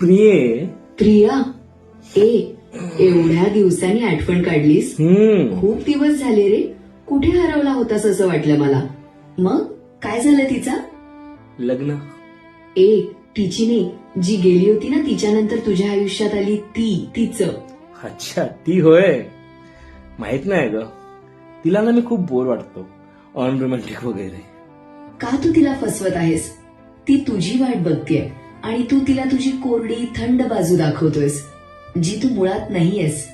प्रिये. प्रिया, एवढ्या दिवसांनी आठवण काढलीस. खूप दिवस झाले रे. कुठे हरवला होतास असं वाटलं मला. मग काय झालं तिचा? लग्न. तिची नाही, जी गेली होती ना तिच्यानंतर तुझ्या आयुष्यात आली तिचं. अच्छा, ती होय. माहित नाही ग, तिला ना मी खूप बोर वाटतो, अनरोमॅन्टिक वगैरे. का तू तिला फसवत आहेस? ती तुझी वाट बघतीये आणि तू तिला तुझी कोरडी थंड बाजू दाखवतोयस, जी तू मुळात नाहीयेस.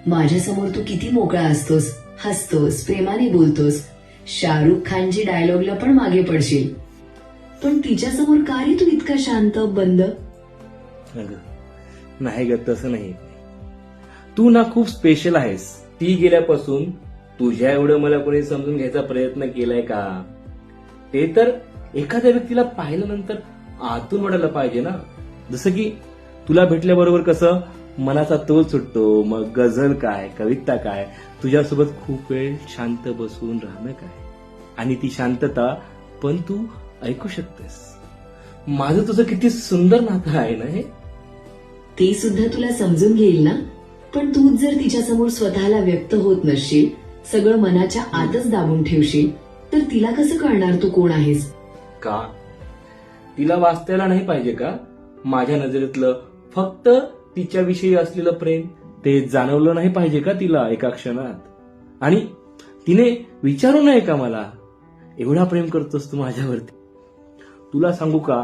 माझ्यासमोर तू किती मोकळा असतोस, हसतोस, प्रेमाने बोलतोस, शाहरुख खानची डायलॉगला पण मागे पडशील. पण तिच्यासमोर का रे तू इतका शांत बंद? नाही ग, तसं नाही. तू ना खूप स्पेशल आहेस. ती गेल्यापासून तुझ्या एवढं मला कोणी समजून घ्यायचा प्रयत्न केलाय का? ते तर एखाद्या व्यक्तीला पाहिल्यानंतर आतून वाटायला पाहिजे ना. जसं की तुला भेटल्याबरोबर कसं मनाचा तोल सुटतो, मग गझल काय, कविता काय, तुझ्यासोबत खूप वेळ शांत बसून राहणं काय, आणि ती शांतता पण तू ऐकू शकतेस. माझं तुझं किती सुंदर नातं आहे ना हे. ती सुद्धा तुला समजून घेईल ना. पण तूच जर तिच्यासमोर स्वतःला व्यक्त होत नसशील, सगळं मनाच्या आतच दाबून ठेवशील, तर तिला कसं कळणार तू कोण आहेस? का? तिला वाचतायला नाही पाहिजे का माझ्या नजरेतलं फक्त तिच्याविषयी असलेलं प्रेम? ते जाणवलं नाही पाहिजे का तिला एका क्षणात? आणि तिने विचारू नये का मला, एवढा प्रेम करतोस तू माझ्यावरती? तुला सांगू का,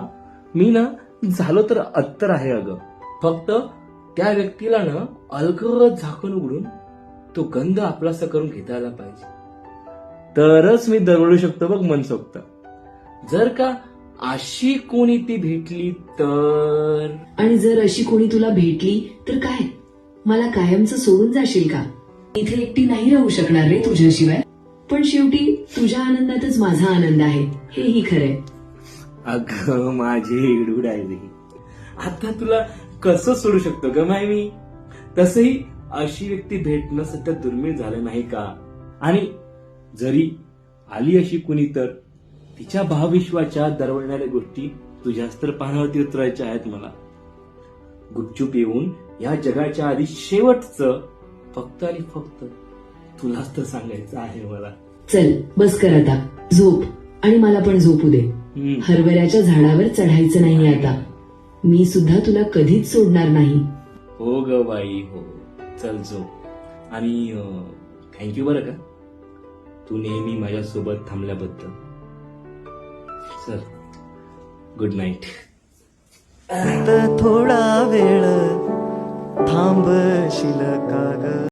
मी ना झालो तर अत्तर आहे अगं. फक्त त्या व्यक्तीला ना अलगद झाकून उघडून तो गंध आपलासा करून घेता आला पाहिजे, तरच मी दरवळू शकतो बघ मनसोक्त. जर का अशी कोणी ती भेटली तर. आणि जर अशी कोणी तुला भेटली तर काय, मला कायमचं सोडून जाशील का? इथे एकटी नाही राहू शकणार रे तुझ्याशिवाय. पण शेवटी तुझ्या आनंदातच माझा आनंद आहे, हेही खरंय. अगं माझी इडूड आहे रे. आता तुला कसं सोडू शकतो ग माय मी? तसंही अशी व्यक्ती भेटणं सध्या दुर्मिळ झालं नाही का? आणि जरी आली अशी कुणी तर तिच्या भावविश्वाच्या दरवळणाऱ्या गोष्टी तुझ्याच तर पानावरती उतरायच्या आहेत मला. गुपचूप येऊन या जगाच्या आधी शेवटचं फक्त आणि फक्त तुलाच तर सांगायचं आहे मला. चल बस कर आता, झोप. आणि मला पण झोपू दे. हरभऱ्याच्या झाडावर चढायचं नाही आता. मी सुद्धा तुला कधीच सोडणार नाही. हो ग बाई हो. चल झोप. आणि थँक्यू बरं का, तू नेहमी माझ्यासोबत थांबल्याबद्दल. चल, गुड नाईट. थोडा वेळ थांबशील का ग?